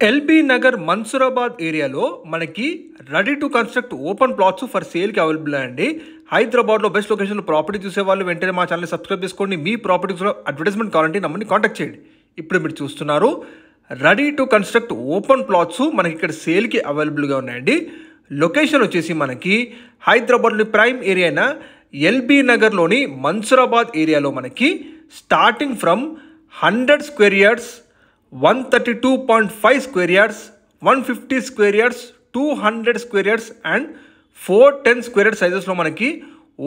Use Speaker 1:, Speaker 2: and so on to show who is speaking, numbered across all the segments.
Speaker 1: LB Nagar Mansoorabad ఏరియాలో మనకి ready to construct open plots for సేల్కి అవైలబుల్ అండి. హైదరాబాద్లో బెస్ట్ లొకేషన్లో ప్రాపర్టీ చూసేవాళ్ళు వెంటనే మా ఛానల్ సబ్స్క్రైబ్ చేసుకోండి. మీ ప్రాపర్టీస్లో అడ్వర్టైజ్మెంట్ కావాలంటే నమ్మని కాంటాక్ట్ చేయండి. ఇప్పుడు మీరు చూస్తున్నారు ready to construct open plots మనకి ఇక్కడ సేల్కి అవైలబుల్గా ఉన్నాయండి. లొకేషన్ వచ్చేసి మనకి హైదరాబాద్లోని ప్రైమ్ ఏరియా అయిన ఎల్బీ నగర్లోని మన్సూరాబాద్ ఏరియాలో మనకి starting from 100 square yards, 132.5 square yards, 150 square yards, 200 square yards and 410 square yards సైజెస్లో మనకి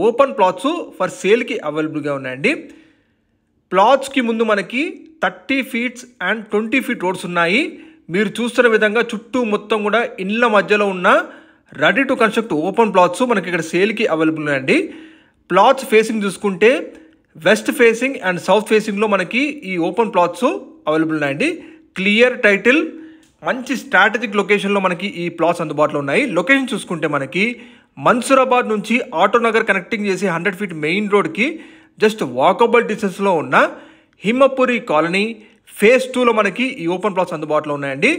Speaker 1: ఓపెన్ ప్లాట్స్ ఫర్ సేల్కి అవైలబుల్గా ఉన్నాయండి. ప్లాట్స్కి ముందు మనకి 30 ఫీట్స్ అండ్ 20 ఫీట్ రోడ్స్ ఉన్నాయి. మీరు చూస్తున్న విధంగా చుట్టూ మొత్తం కూడా ఇళ్ళ మధ్యలో ఉన్న ready to construct open plots మనకి ఇక్కడ సేల్కి అవైలబుల్ ఉన్నాయండి. ప్లాట్స్ ఫేసింగ్ చూసుకుంటే వెస్ట్ ఫేసింగ్ అండ్ సౌత్ ఫేసింగ్లో మనకి ఈ ఓపెన్ ప్లాట్స్ అవైలబుల్ ఉన్నాయండి. క్లియర్ టైటిల్, మంచి స్ట్రాటజిక్ లొకేషన్లో మనకి ఈ ప్లాట్స్ అందుబాటులో ఉన్నాయి. లొకేషన్ చూసుకుంటే మనకి మన్సూరాబాద్ నుంచి ఆటోనగర్ కనెక్టింగ్ చేసి 100 ఫీట్ మెయిన్ రోడ్కి జస్ట్ వాకబుల్ డిస్టెన్స్లో ఉన్న హిమపురి కాలనీ ఫేజ్ 2లో మనకి ఈ ఓపెన్ ప్లాట్స్ అందుబాటులో ఉన్నాయండి.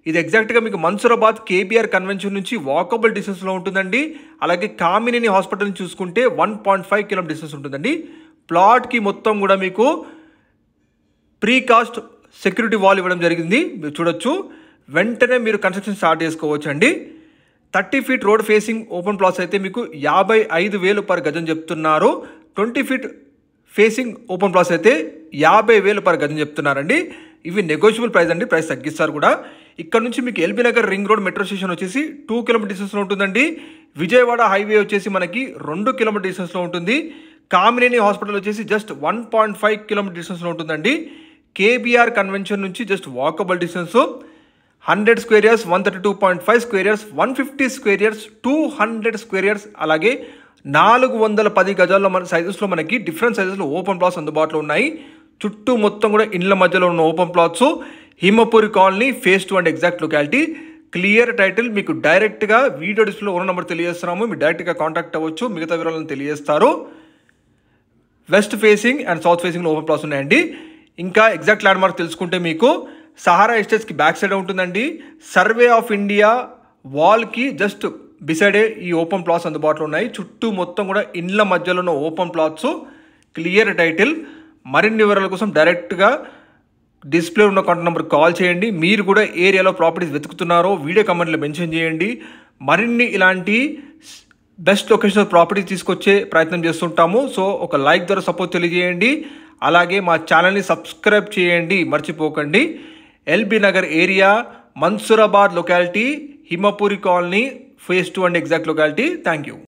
Speaker 1: ఇది ఎగ్జాక్ట్గా మీకు మన్సూరాబాద్ కేబీఆర్ కన్వెన్షన్ నుంచి వాకబుల్ డిస్టెన్స్లో ఉంటుందండి. అలాగే కామినేని హాస్పిటల్ని చూసుకుంటే 1.5 కిలోమీటర్ డిస్టెన్స్ ఉంటుందండి. ప్లాట్కి మొత్తం కూడా మీకు ప్రీకాస్ట్ సెక్యూరిటీ వాల్ ఇవ్వడం జరిగింది. మీరు చూడొచ్చు. వెంటనే మీరు కన్స్ట్రక్షన్ స్టార్ట్ చేసుకోవచ్చు అండి. 30 feet road facing open plots అయితే మీకు 55,000 పర్ గజం చెప్తున్నారు. 20 ఫీట్ ఫేసింగ్ ఓపెన్ ప్లాట్స్ అయితే 50,000 పర్ గజం చెప్తున్నారండి. ఇవి నెగోషియబుల్ ప్రైస్ అండి, ప్రైస్ తగ్గిస్తారు కూడా. ఇక్కడ నుంచి మీకు LB Nagar ring road metro station వచ్చేసి 2 కిలోమీటర్ డిస్టెన్స్లో ఉంటుందండి. విజయవాడ హైవే వచ్చేసి మనకి 2 కిలోమీటర్ డిస్టెన్స్లో ఉంటుంది. కామినేని హాస్పిటల్ వచ్చేసి జస్ట్ 1.5 కిలోమీటర్ డిస్టెన్స్లో ఉంటుందండి. కేబీఆర్ కన్వెన్షన్ నుంచి just walkable distance. 100 square yards, 132.5 square yards, 150 square yards, 200 square yards, అలాగే 410 గజాల్లో మన సైజెస్లో మనకి డిఫరెంట్ సైజెస్లో ఓపెన్ ప్లాట్స్ అందుబాటులో ఉన్నాయి. చుట్టూ మొత్తం కూడా ఇళ్ళ మధ్యలో ఉన్న open plots. Himapuri colony phase 2 and exact locality. Clear title మీకు డైరెక్ట్గా వీడియో డిస్ప్లేలో ఓనర్ నెంబర్ తెలియజేస్తున్నాము. మీరు డైరెక్ట్గా కాంటాక్ట్ అవ్వచ్చు, మిగతా వివరాలను తెలియజేస్తారు. వెస్ట్ ఫేసింగ్ అండ్ సౌత్ ఫేసింగ్లో ఓపెన్ ప్లాట్స్ ఉన్నాయండి. ఇంకా ఎగ్జాక్ట్ ల్యాండ్ మార్క్ తెలుసుకుంటే మీకు సహారా ఎస్టేట్స్కి బ్యాక్ సైడ్ ఉంటుందండి. సర్వే ఆఫ్ ఇండియా వాల్కి జస్ట్ బిసైడే ఈ ఓపెన్ ప్లాట్స్ అందుబాటులో ఉన్నాయి. చుట్టూ మొత్తం కూడా ఇండ్ల మధ్యలో ఉన్న ఓపెన్ ప్లాట్స్. Clear title. మరిన్ని వివరాల కోసం డైరెక్ట్గా డిస్ప్లే ఉన్న కాంటాక్ట్ నెంబర్ కాల్ చేయండి. మీరు కూడా ఏరియాలో ప్రాపర్టీస్ వెతుకుతున్నారో వీడియో కమెంట్లో మెన్షన్ చేయండి. మరిన్ని ఇలాంటి బెస్ట్ లొకేషన్ ప్రాపర్టీస్ తీసుకొచ్చే ప్రయత్నం చేస్తుంటాము. సో ఒక లైక్ ద్వారా సపోర్ట్ తెలియజేయండి. అలాగే మా ఛానల్ని సబ్స్క్రైబ్ చేయండి మర్చిపోకండి. LB Nagar area, Mansoorabad locality, Himapuri colony phase 2 and exact locality. Thank you.